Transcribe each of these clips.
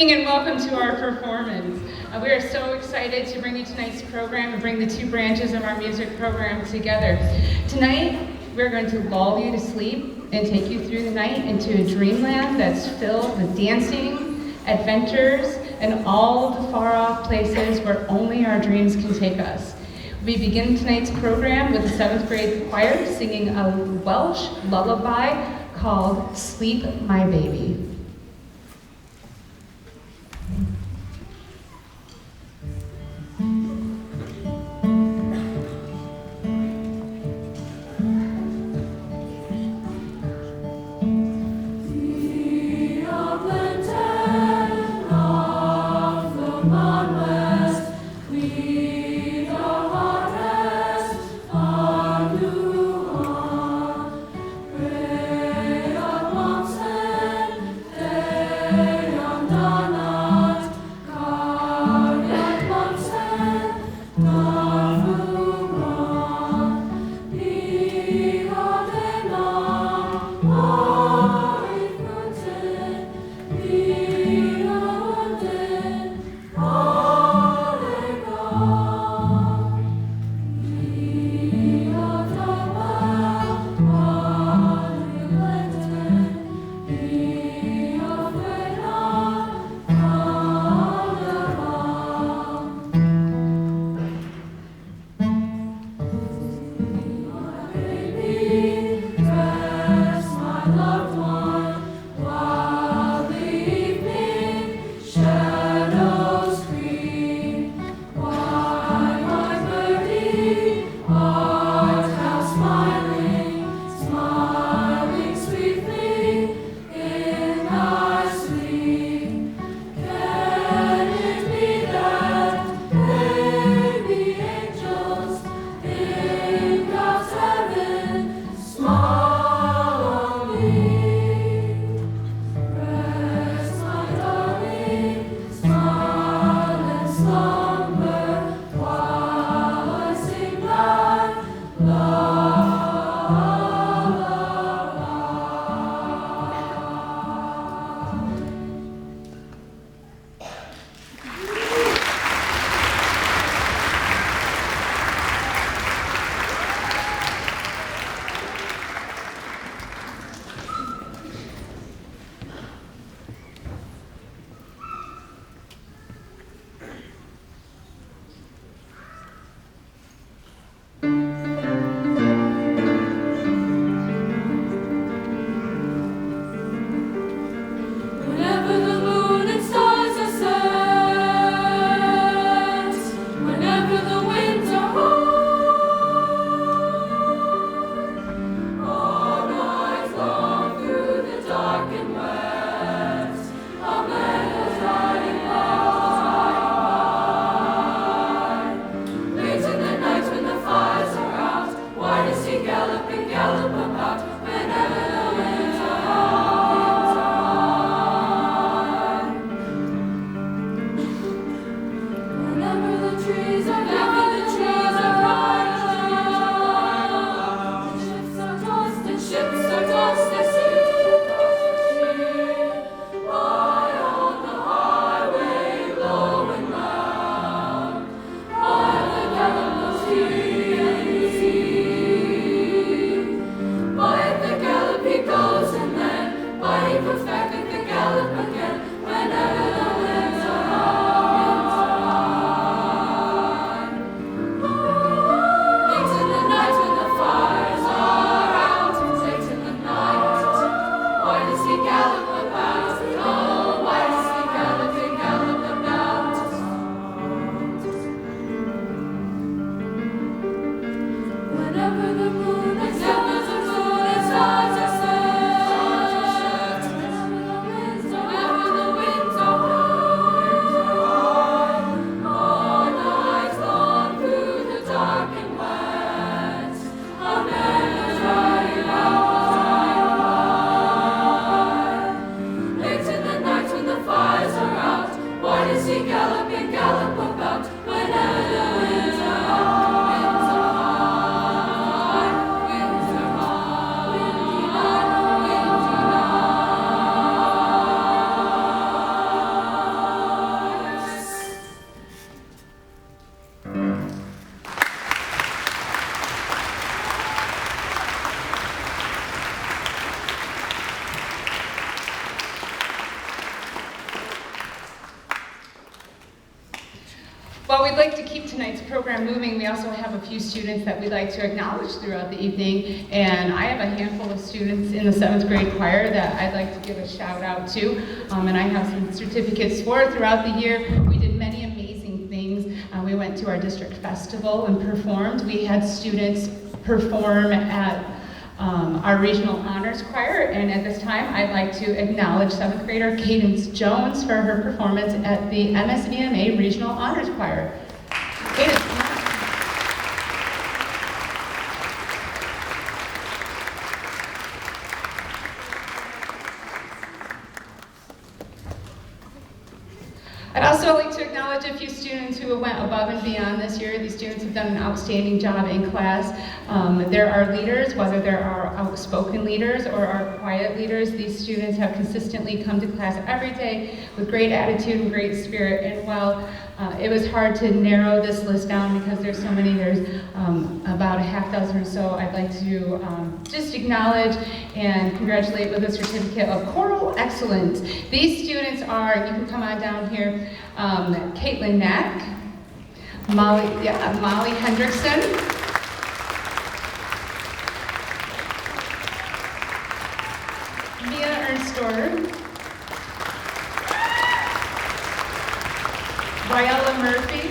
And welcome to our performance. We are so excited to bring you tonight's program and bring the two branches of our music program together. Tonight, we're going to lull you to sleep and take you through the night into a dreamland that's filled with dancing, adventures, and all of the far-off places where only our dreams can take us. We begin tonight's program with the 7th grade choir singing a Welsh lullaby called Sleep My Baby. tonight's program moving, we also have a few students that we'd like to acknowledge throughout the evening. And I have a handful of students in the 7th grade choir that I'd like to give a shout out to. And I have some certificates for throughout the year. We did many amazing things. We went to our district festival and performed. We had students perform at our regional honors choir, and at this time I'd like to acknowledge 7th grader Cadence Jones for her performance at the MSVMA Regional Honors Choir. Cadence, come on. I'd also like to acknowledge a few students who went above and beyond this year. These students have done an outstanding job in class. There are leaders, whether there are outspoken leaders or our quiet leaders. These students have consistently come to class every day with great attitude and great spirit. And while it was hard to narrow this list down because there's so many, there's about a half dozen or so, I'd like to just acknowledge and congratulate with a certificate of choral excellence. These students are, you can come on down here, Caitlin Knack, Molly Hendrickson, Mia Ernstor, Viola Murphy,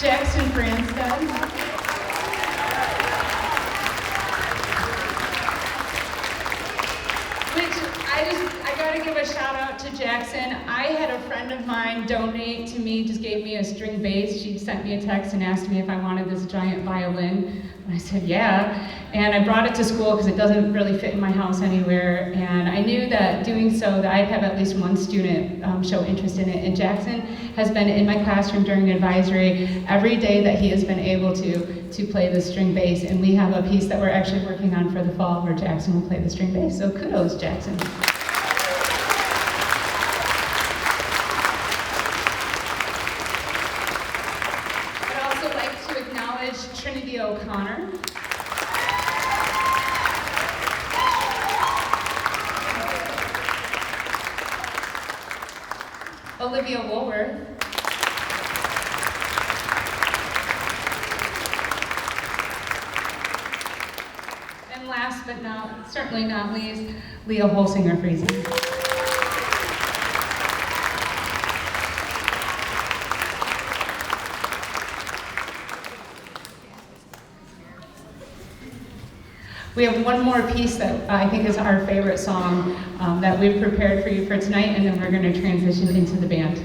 Jackson Branstad, I gotta give a shout out to Jackson. I had a friend of mine donate to me, just gave me a string bass. She sent me a text and asked me if I wanted this giant violin. And I said, yeah. And I brought it to school because it doesn't really fit in my house anywhere. And I knew that doing so, that I'd have at least one student show interest in it. And Jackson has been in my classroom during advisory every day that he has been able to play the string bass. And we have a piece that we're actually working on for the fall where Jackson will play the string bass. So kudos, Jackson. Trinity O'Connor. Olivia Woolworth. And last but certainly not least, Leah Holsinger-Friesen. We have one more piece that I think is our favorite song that we've prepared for you for tonight, and then we're going to transition into the band.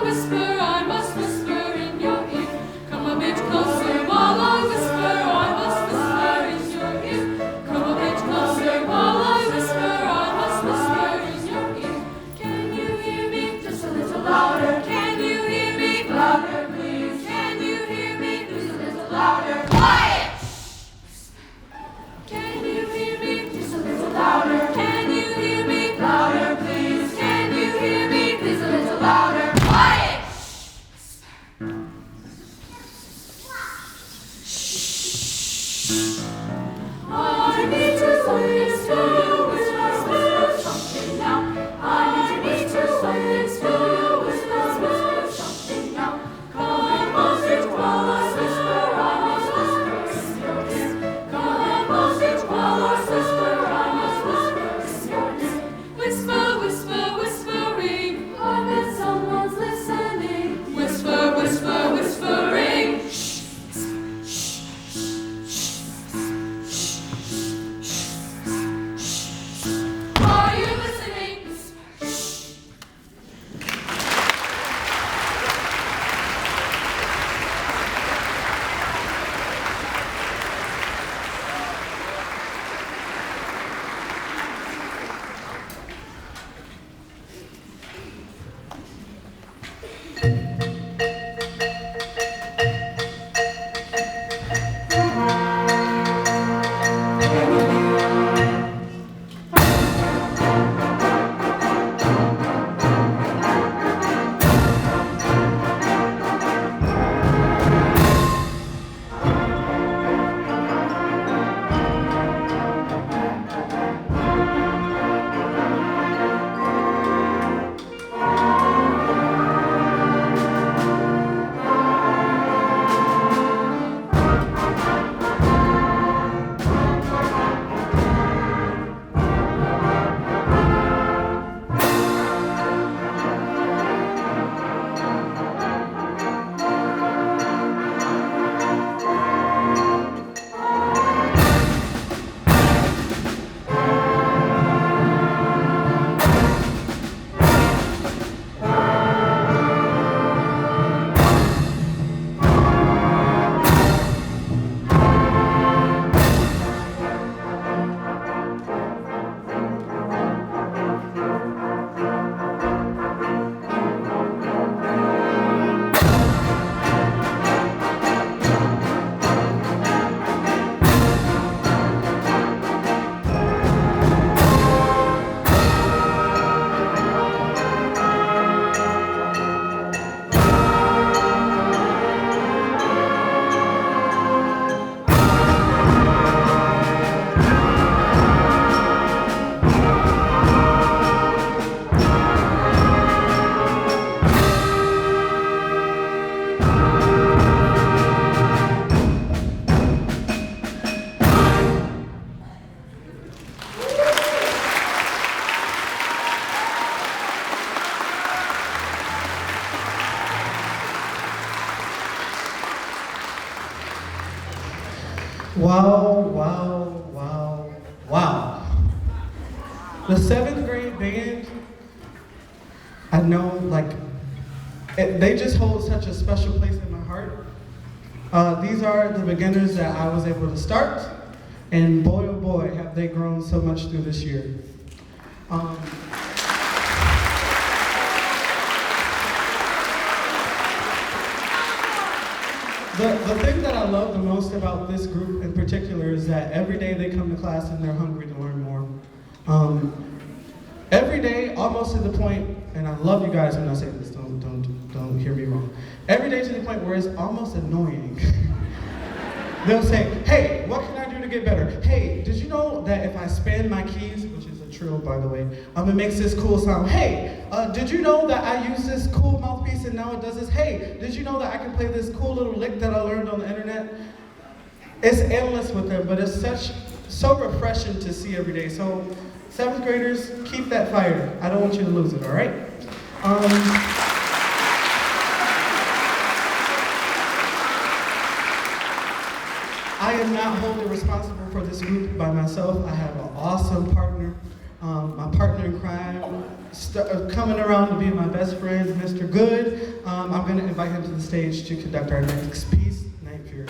Whisper, I must whisper. Wow, wow, wow, wow. The 7th grade band, I know, like, they just hold such a special place in my heart. These are the beginners that I was able to start, and boy, oh boy, have they grown so much through this year. The thing that I love the most about this group in particular is that every day they come to class and they're hungry to learn more. Every day, almost to the point, and I love you guys when I say this, don't hear me wrong. Every day to the point where it's almost annoying. They'll say, hey, what can I do to get better? Hey, did you know that if I span my keys, which is a trill by the way, it makes this cool sound. Hey, did you know that I use this cool mouthpiece and now it does this? Hey, did you know that I can play this cool little lick that I learned on the internet? It's endless with them, but it's so refreshing to see every day. So 7th graders, keep that fire. I don't want you to lose it, all right? I am not wholly responsible for this group by myself. I have an awesome partner, my partner in crime, coming around to be my best friend, Mr. Good. I'm going to invite him to the stage to conduct our next piece, Night Fury.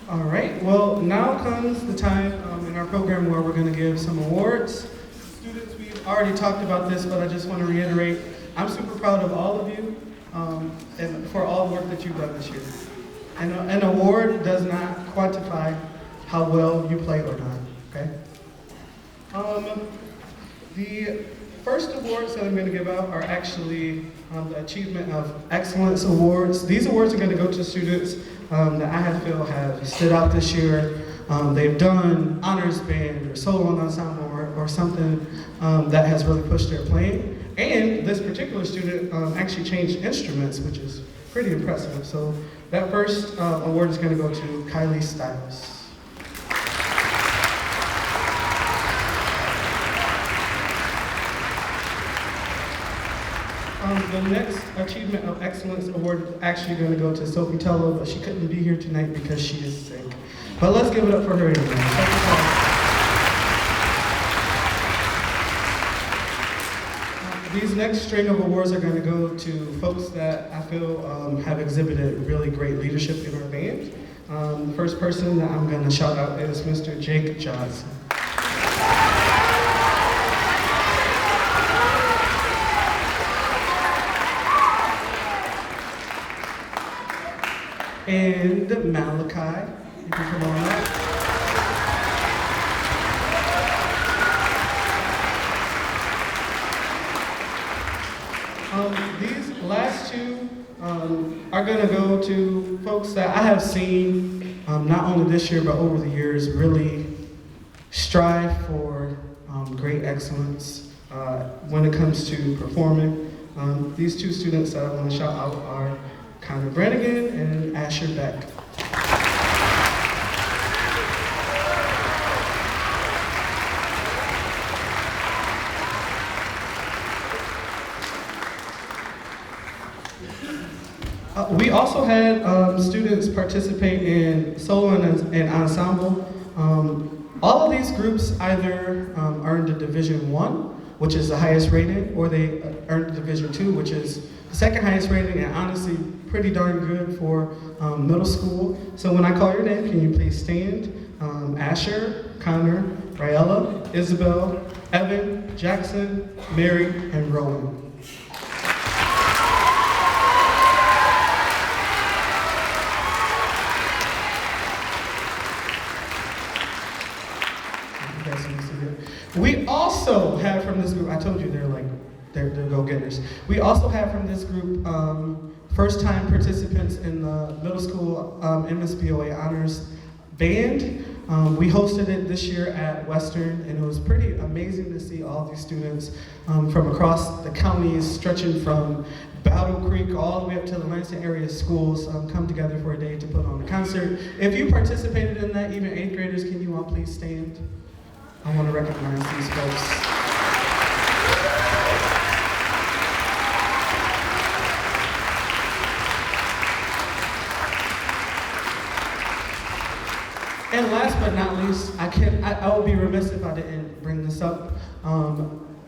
All right, well, now comes the time in our program where we're going to give some awards. Students, we've already talked about this, but I just want to reiterate, I'm super proud of all of you and for all the work that you've done this year. And an award does not quantify how well you play or not, okay? The first awards that I'm going to give out are actually the Achievement of Excellence Awards. These awards are going to go to students that I feel have stood out this year. They've done honors band or solo ensemble or something that has really pushed their playing. And this particular student actually changed instruments, which is pretty impressive. So that first award is going to go to Kylie Stiles. The next Achievement of Excellence Award is actually going to go to Sophie Tello, but she couldn't be here tonight because she is sick. But let's give it up for her anyway. These next string of awards are going to go to folks that I feel have exhibited really great leadership in our band. The first person that I'm going to shout out is Mr. Jake Johnson. and Malachi. You can come on up. These last two are going to go to folks that I have seen, not only this year, but over the years, really strive for great excellence when it comes to performing. These two students that I want to shout out are Connor Brannigan and Asher Beck. We also had students participate in solo and ensemble. All of these groups either earned a Division I, which is the highest rating, or they earned a Division II, which is the second highest rating, and honestly pretty darn good for middle school. So when I call your name, can you please stand? Asher, Connor, Raella, Isabel, Evan, Jackson, Mary, and Rowan. We also have from this group, I told you they're go-getters. We also have from this group first-time participants in the middle school MSBOA Honors Band. We hosted it this year at Western, and it was pretty amazing to see all these students from across the counties, stretching from Battle Creek all the way up to the Lansing area schools come together for a day to put on a concert. If you participated in that, even 8th graders, can you all please stand? I want to recognize these folks. And last but not least, I would be remiss if I didn't bring this up.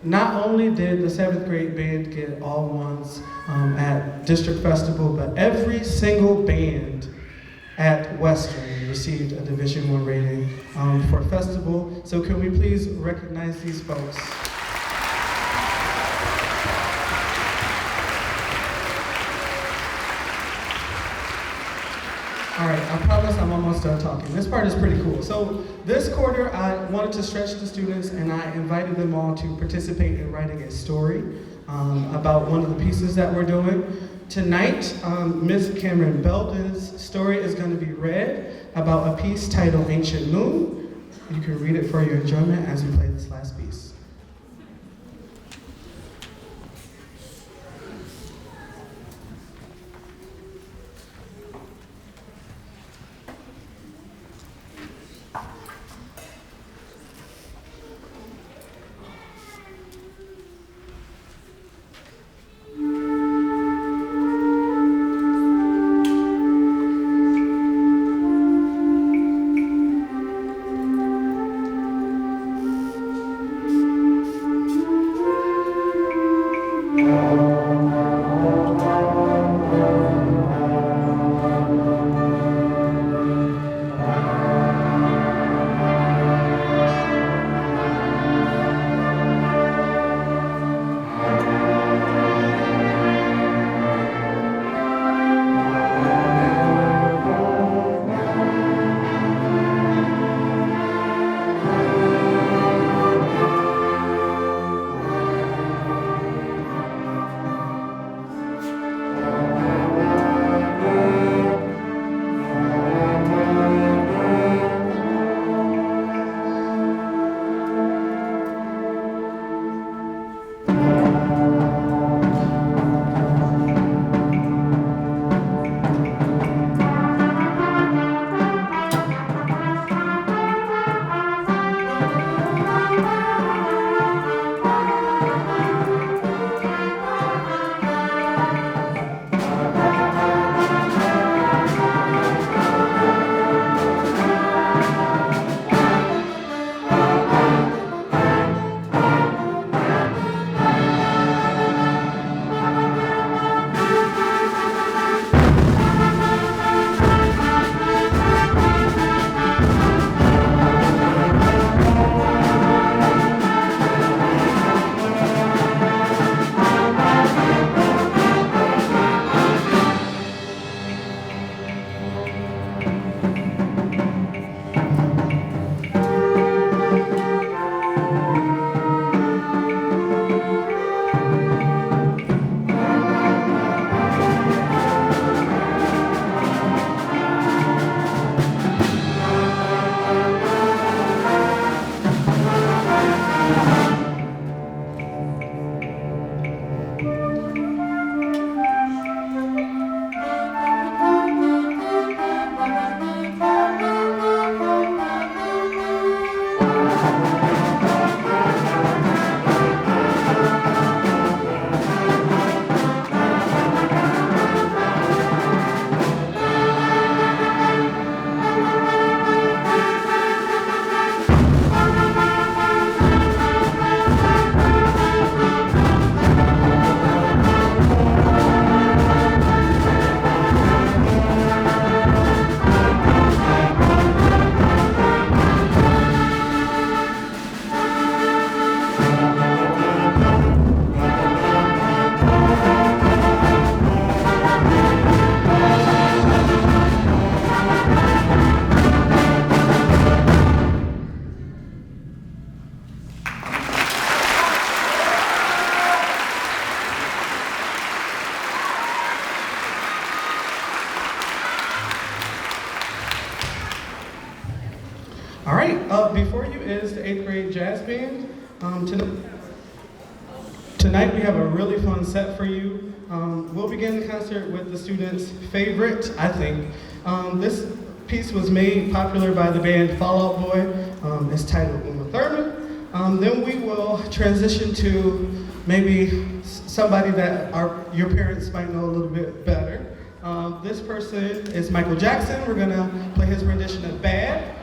Not only did the 7th grade band get all ones at District Festival, but every single band at Western received a Division I rating for festival. So can we please recognize these folks? All right, I promise I'm almost done talking. This part is pretty cool. So this quarter, I wanted to stretch the students, and I invited them all to participate in writing a story about one of the pieces that we're doing. Tonight, Ms. Cameron Belden's story is going to be read about a piece titled Ancient Moon. You can read it for your enjoyment as we play this last piece. All right, before you is the 8th grade jazz band. Tonight we have a really fun set for you. We'll begin the concert with the students' favorite, I think. This piece was made popular by the band Fall Out Boy. It's titled Uma Thurman. Then we will transition to maybe somebody that your parents might know a little bit better. This person is Michael Jackson. We're gonna play his rendition of Bad.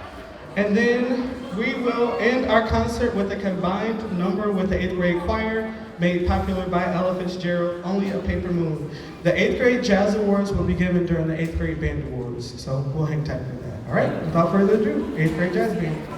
And then we will end our concert with a combined number with the 8th grade choir, made popular by Ella Fitzgerald, Only a Paper Moon. The 8th grade Jazz Awards will be given during the 8th grade Band Awards, so we'll hang tight for that. All right, without further ado, 8th grade Jazz Band.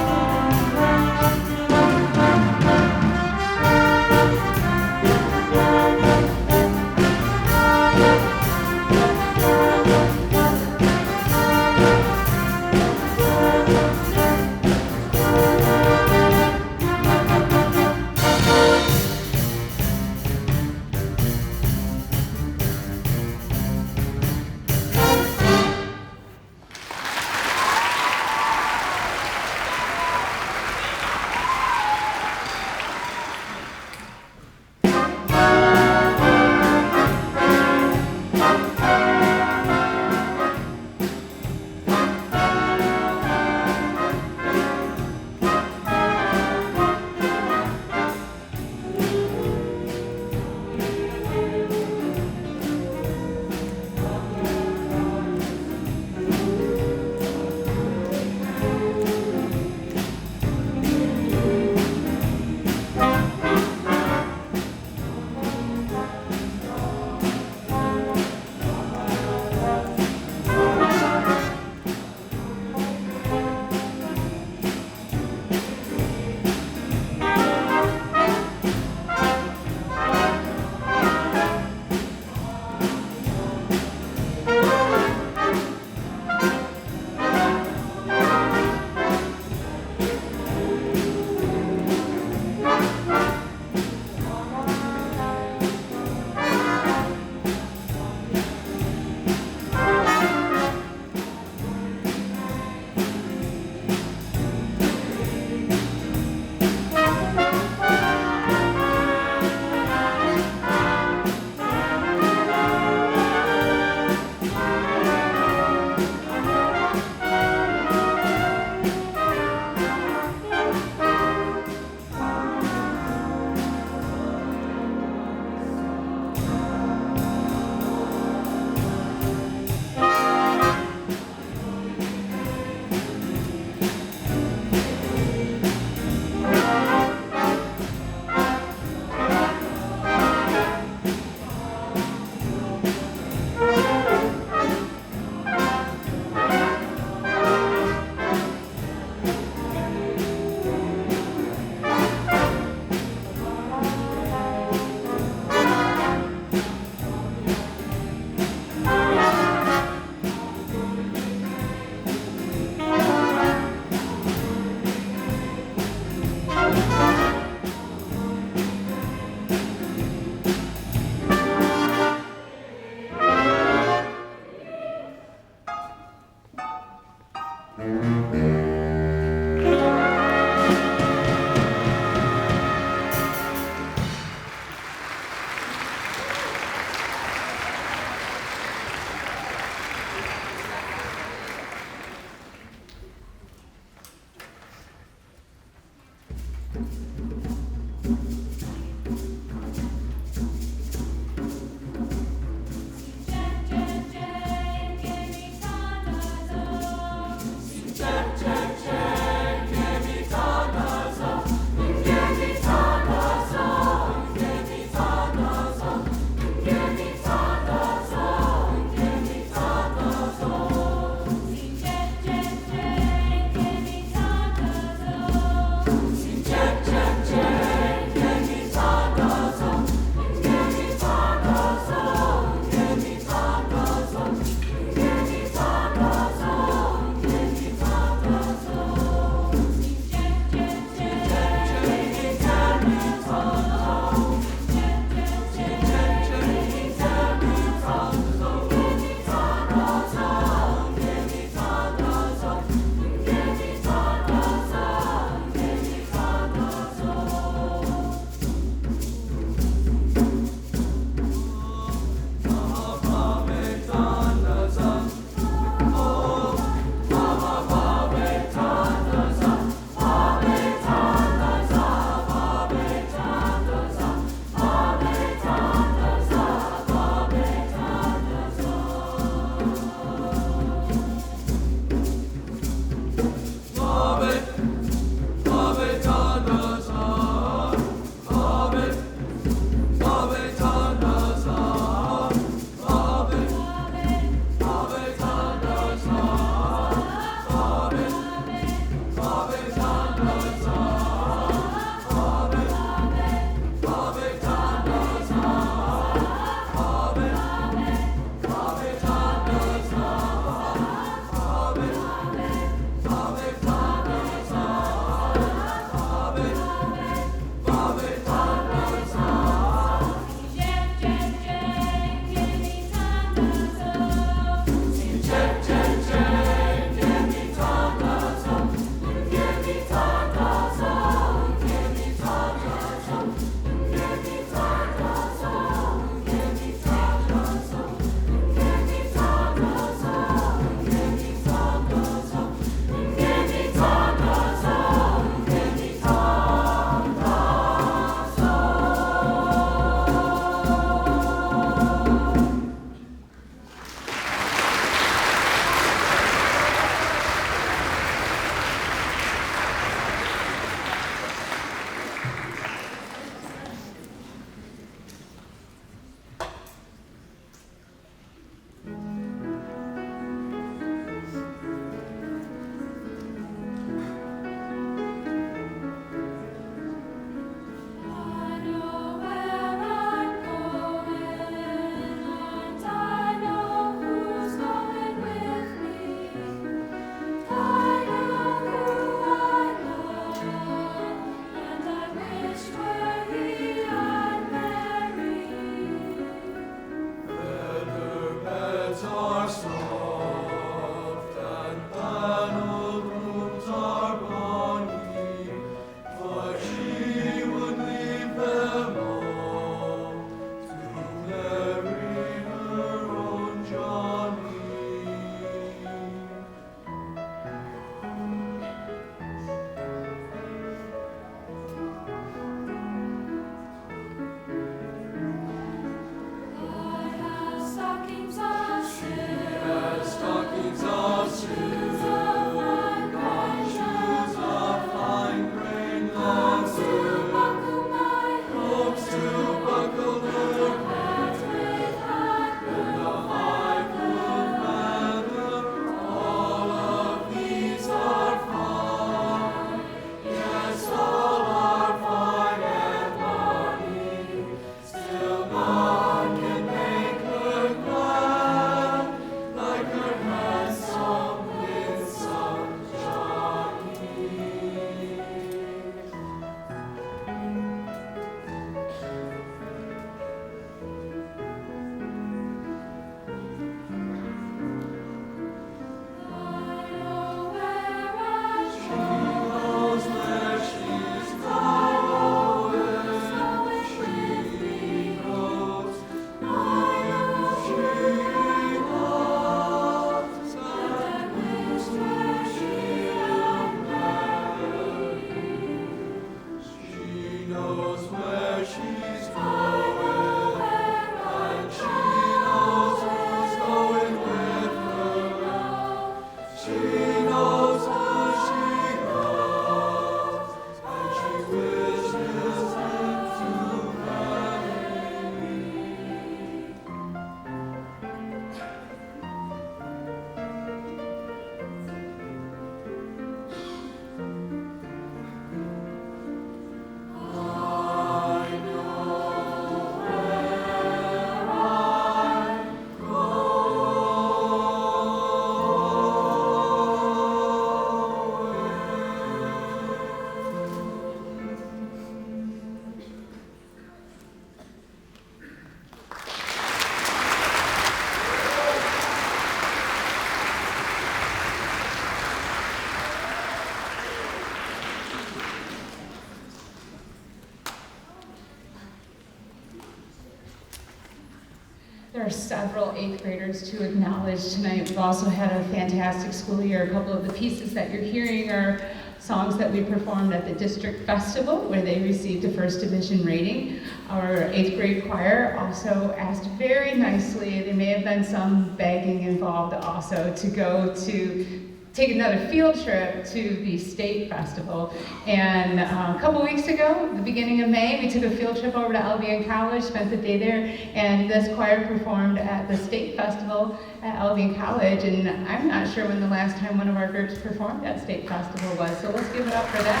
There are several 8th graders to acknowledge tonight. We've also had a fantastic school year. A couple of the pieces that you're hearing are songs that we performed at the district festival where they received a first division rating. Our 8th grade choir also asked very nicely, there may have been some begging involved also, to go to take another field trip to the state festival. And a couple weeks ago, the beginning of May, we took a field trip over to Albion College, spent the day there, and this choir performed at the state festival at Albion College. And I'm not sure when the last time one of our groups performed at state festival was, so let's give it up for them.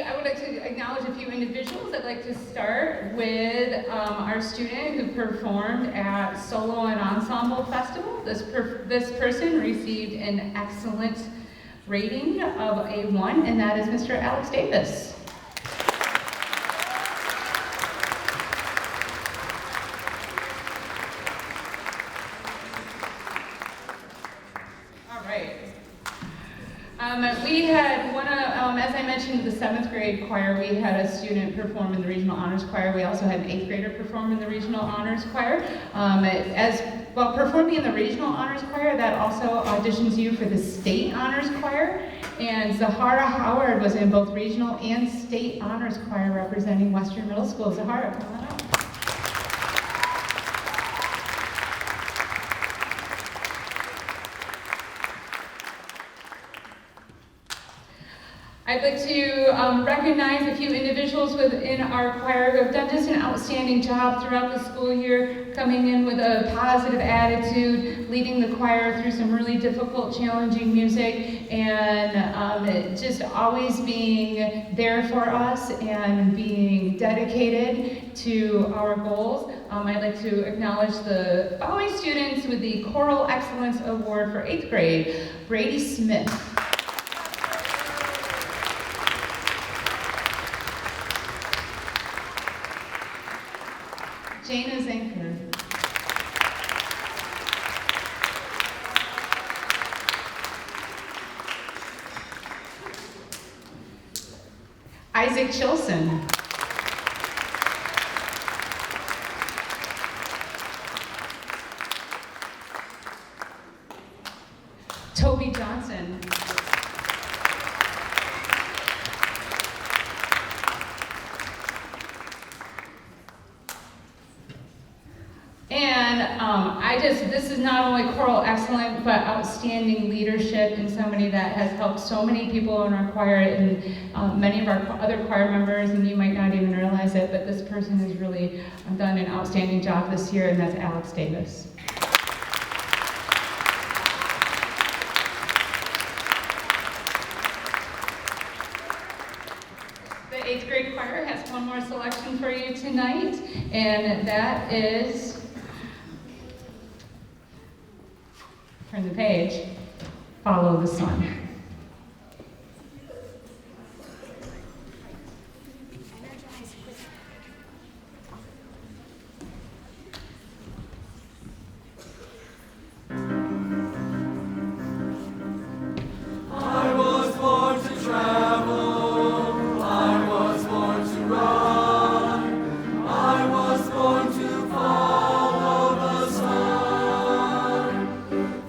I would like to acknowledge a few individuals. I'd like to start with our student who performed at Solo and Ensemble Festival. This person received an excellent rating of a 1, and that is Mr. Alex Davis. All right. We had one, as I mentioned, the 7th grade choir, we had a student perform in the regional honors choir. We also had an 8th grader perform in the regional honors choir. Performing in the regional honors choir, that also auditions you for the state honors choir. And Zahara Howard was in both regional and state honors choir representing Western Middle School. Zahara, come on up. I'd like to recognize a few individuals within our choir who have done just an outstanding job throughout the school year, coming in with a positive attitude, leading the choir through some really difficult, challenging music, and just always being there for us and being dedicated to our goals. I'd like to acknowledge the following students with the Choral Excellence Award for 8th grade. Brady Smith. Jana Zenker. Isaac Chilson. Toby Johnson. And this is not only choral excellence, but outstanding leadership, and somebody that has helped so many people in our choir and many of our other choir members, and you might not even realize it, but this person has really done an outstanding job this year, and that's Alex Davis. The 8th grade choir has one more selection for you tonight, and that is, turn the page, Follow the Sun.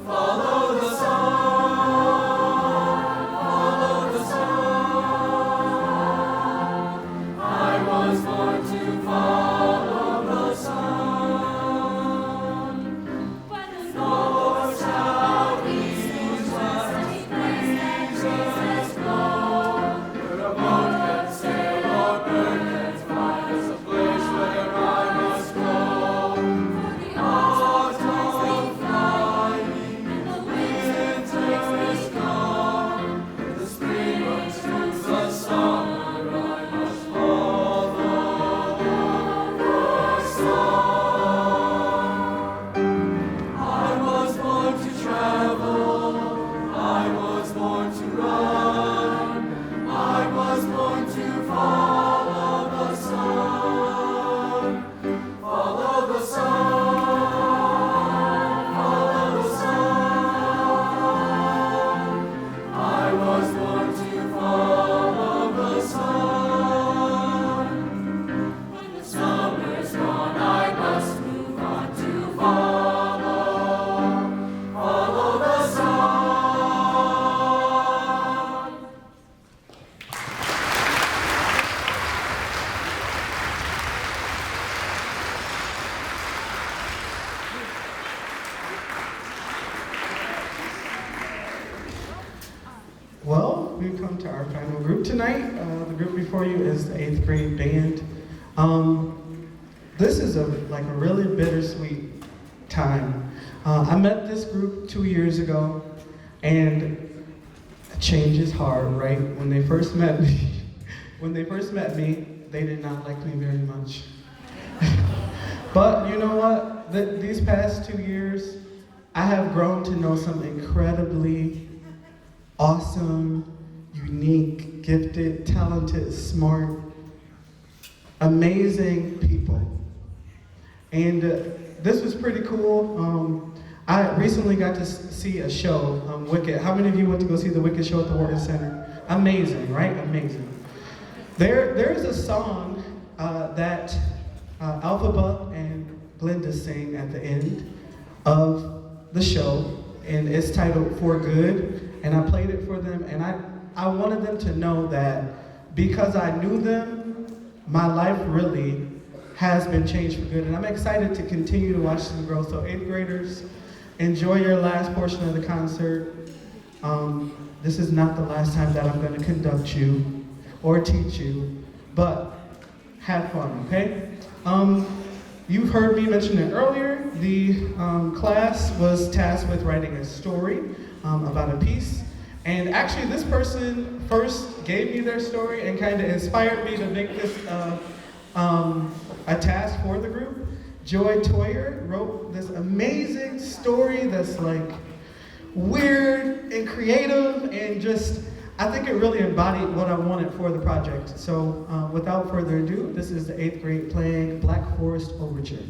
Follow we've come to our final group tonight. The group before you is the 8th grade band. This is like a really bittersweet time. I met this group 2 years ago, and change is hard, right? When they first met me, they did not like me very much. But you know what? These past 2 years, I have grown to know some incredibly awesome, unique, gifted, talented, smart, amazing people. And this was pretty cool. I recently got to see a show, Wicked. How many of you went to go see the Wicked show at the Wharton Center? Amazing, right? Amazing. There's a song that Alphaba and Glinda sing at the end of the show, and it's titled For Good, and I played it for them, and I wanted them to know that because I knew them, my life really has been changed for good, and I'm excited to continue to watch them grow. So 8th graders, enjoy your last portion of the concert. This is not the last time that I'm going to conduct you or teach you, but have fun, okay? You've heard me mention it earlier. The class was tasked with writing a story about a piece. And actually, this person first gave me their story and kind of inspired me to make this a task for the group. Joy Toyer wrote this amazing story that's like weird and creative and just, I think it really embodied what I wanted for the project. So without further ado, this is the 8th grade playing Black Forest Overture.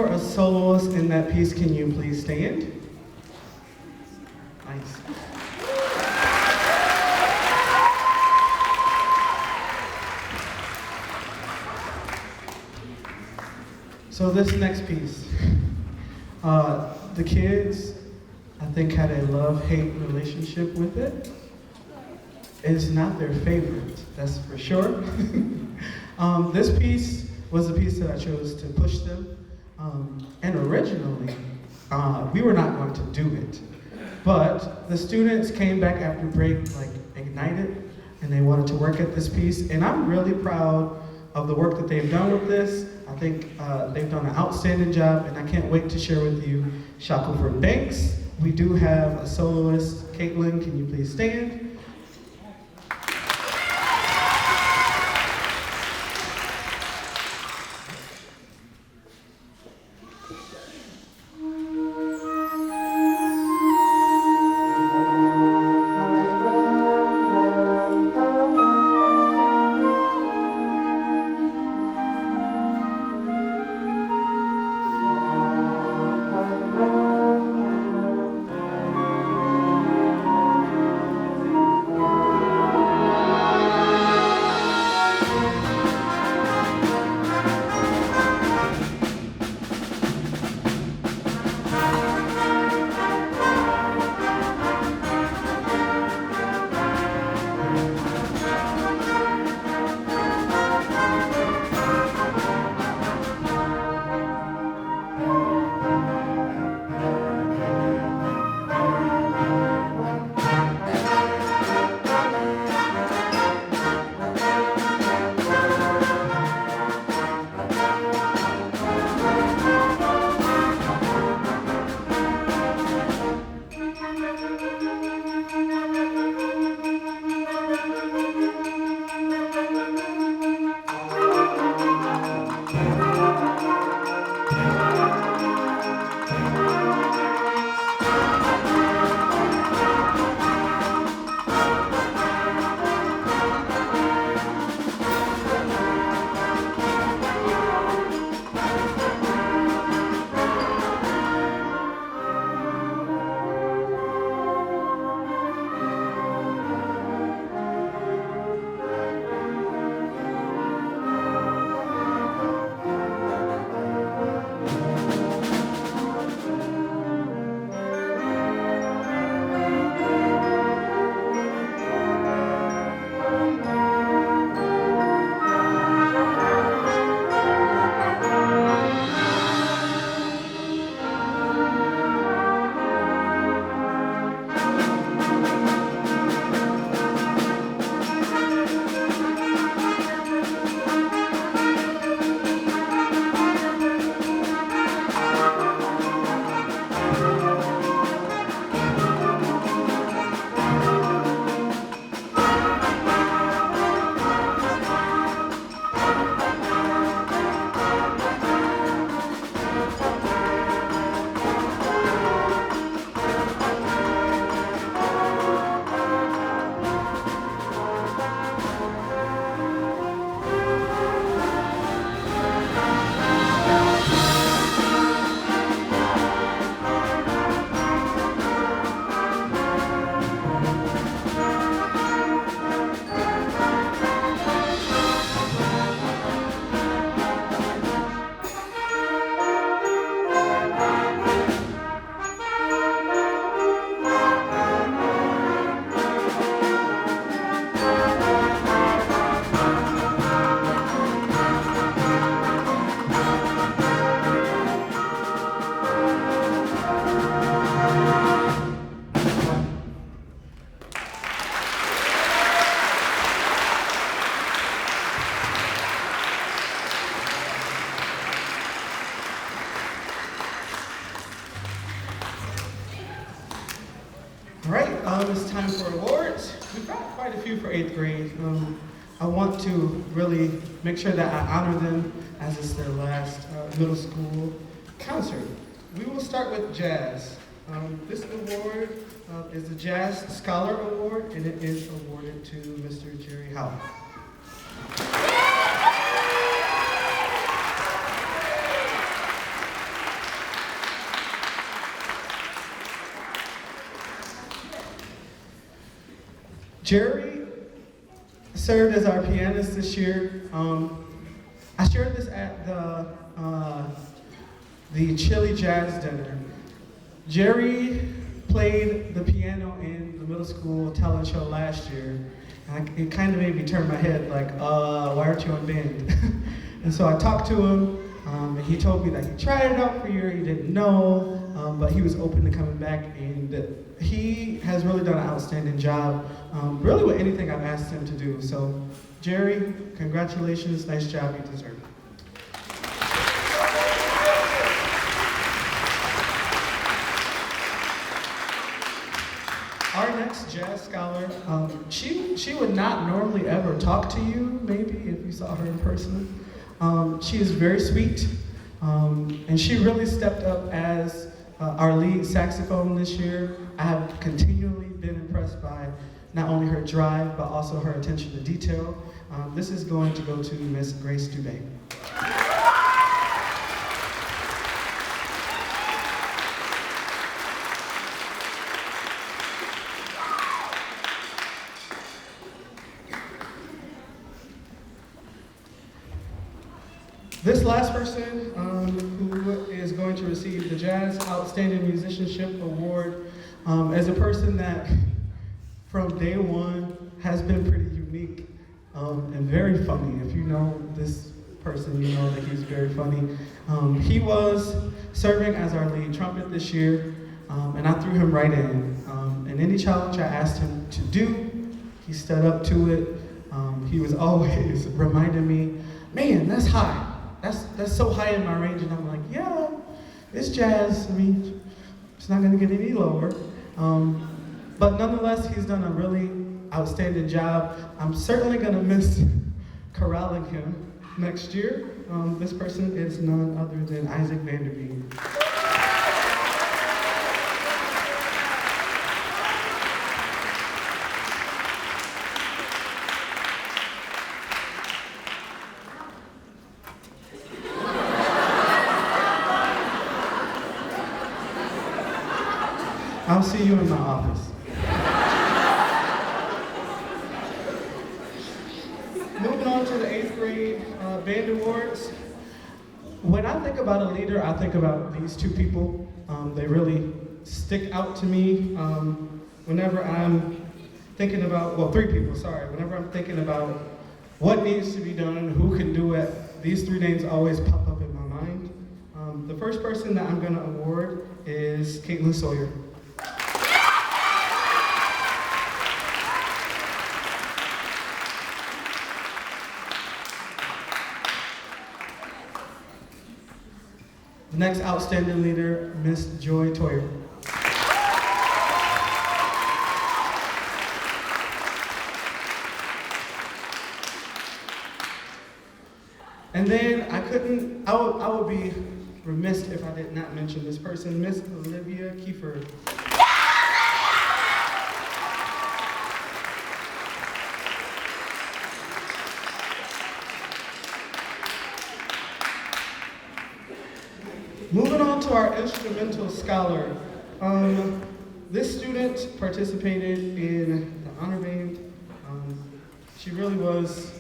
for a soloist in that piece, can you please stand? Nice. So this next piece, the kids, I think, had a love-hate relationship with it. It's not their favorite, that's for sure. This piece was the piece that I chose to push them. And originally, we were not going to do it. But the students came back after break, like ignited, and they wanted to work at this piece. And I'm really proud of the work that they've done with this. I think they've done an outstanding job, and I can't wait to share with you Shackelford Banks. We do have a soloist. Caitlin, can you please stand? It's time for awards. We've got quite a few for 8th grade. I want to really make sure that I honor them as it's their last middle school concert. We will start with jazz. This award is the Jazz Scholar Award, and it is awarded to Mr. Jerry Howell. Jerry served as our pianist this year. I shared this at the Chili Jazz Dinner. Jerry played the piano in the middle school talent show last year. And it kind of made me turn my head like, why aren't you on band? And so I talked to him, and he told me that he tried it out for a year, he didn't know, but he was open to coming back, and he has really done an outstanding job, really with anything I've asked him to do. So, Jerry, congratulations, nice job, you deserve it. Our next jazz scholar, she would not normally ever talk to you, maybe, if you saw her in person. She is very sweet, and she really stepped up as our lead saxophone this year. I have continually been impressed by not only her drive, but also her attention to detail. This is going to go to Miss Grace Dubé. This last person who is going to receive the Jazz Outstanding Musicianship Award is a person that from day one has been pretty unique and very funny. If you know this person, you know that he's very funny. He was serving as our lead trumpet this year, and I threw him right in. And any challenge I asked him to do, he stood up to it. He was always reminding me, man, that's high. That's so high in my range, and I'm like, yeah, it's jazz. I mean, it's not gonna get any lower. But nonetheless, he's done a really outstanding job. I'm certainly gonna miss corralling him next year. This person is none other than Isaac Vanderbeek. I'll see you in my office. Moving on to the 8th grade band awards. When I think about a leader, I think about these two people. They really stick out to me whenever I'm thinking about, well, three people, sorry. Whenever I'm thinking about what needs to be done, who can do it, these three names always pop up in my mind. The first person that I'm gonna award is Caitlin Sawyer. The next outstanding leader, Miss Joy Toyer. And then I would be remiss if I did not mention this person, Miss Olivia Kiefer. Moving on to our instrumental scholar. This student participated in the honor band. She really was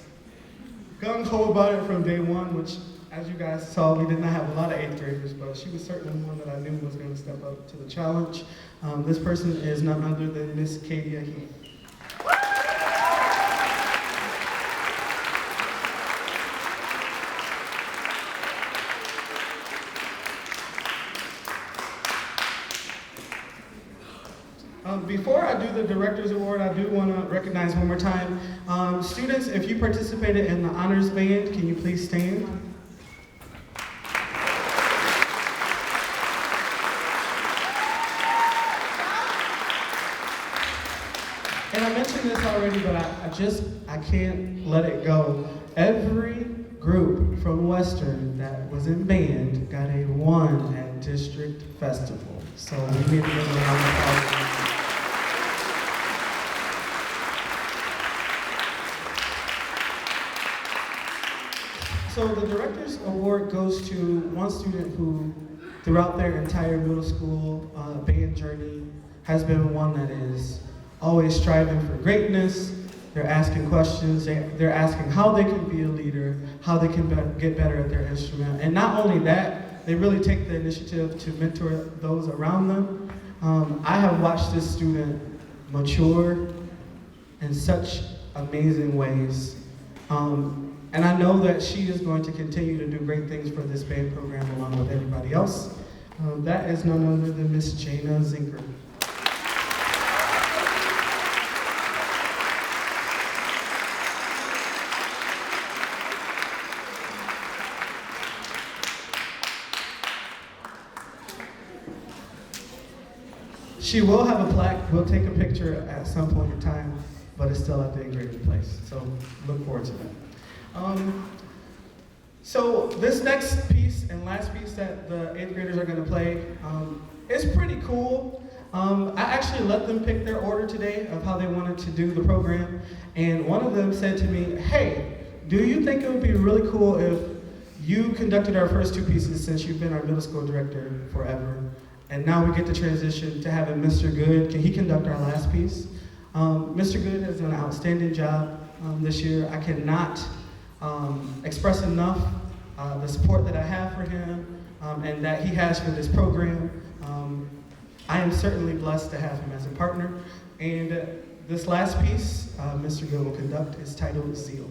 gung-ho about it from day one, which, as you guys saw, we did not have a lot of 8th graders, but she was certainly one that I knew was going to step up to the challenge. This person is none other than Miss Kadia Heath. Before I do the Director's Award, I do want to recognize one more time. Students, if you participated in the honors band, can you please stand? And I mentioned this already, but I can't let it go. Every group from Western that was in band got a 1 at District Festival. So we need to give them a round of applause. So the Director's Award goes to one student who, throughout their entire middle school band journey, has been one that is always striving for greatness. They're asking questions. They're asking how they can be a leader, how they can get better at their instrument. And not only that, they really take the initiative to mentor those around them. I have watched this student mature in such amazing ways. And I know that she is going to continue to do great things for this band program along with everybody else. That is none other than Miss Jana Zinker. She will have a plaque. We'll take a picture at some point in time, but it's still at the engraving place. So look forward to that. So this next piece and last piece that the 8th graders are going to play is pretty cool. I actually let them pick their order today of how they wanted to do the program, and one of them said to me, "Hey, do you think it would be really cool if you conducted our first 2 pieces since you've been our middle school director forever, and now we get to transition to having Mr. Good, can he conduct our last piece?" Mr. Good has done an outstanding job this year. I cannot express enough the support that I have for him and that he has for this program. I am certainly blessed to have him as a partner. And this last piece Mr. Good will conduct is titled Zeal.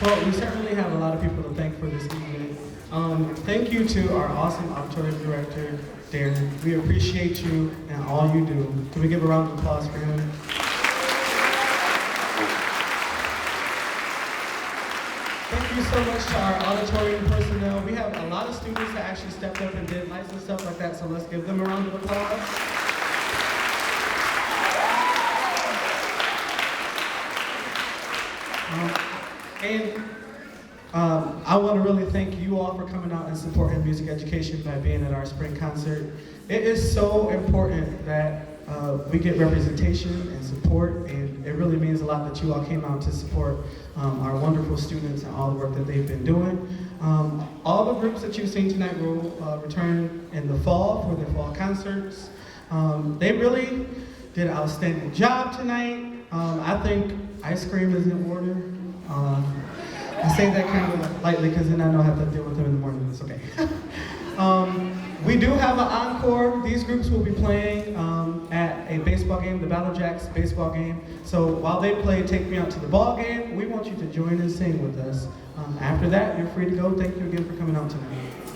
Well, we certainly have a lot of people to thank for this evening. Thank you to our awesome auditorium director, Darren. We appreciate you and all you do. Can we give a round of applause for him? Thank you so much to our auditorium personnel. We have a lot of students that actually stepped up and did lights and stuff like that, so let's give them a round of applause. I want to really thank you all for coming out and supporting music education by being at our spring concert. It is so important that we get representation and support, and it really means a lot that you all came out to support our wonderful students and all the work that they've been doing. All the groups that you've seen tonight will return in the fall for their fall concerts. They really did an outstanding job tonight. I think ice cream is in order. I say that kind of lightly because then I know I have to deal with them in the morning. It's okay. We do have an encore. These groups will be playing at a baseball game, the Battle Jacks baseball game. So while they play Take Me Out to the Ball Game, we want you to join and sing with us. After that, you're free to go. Thank you again for coming out tonight.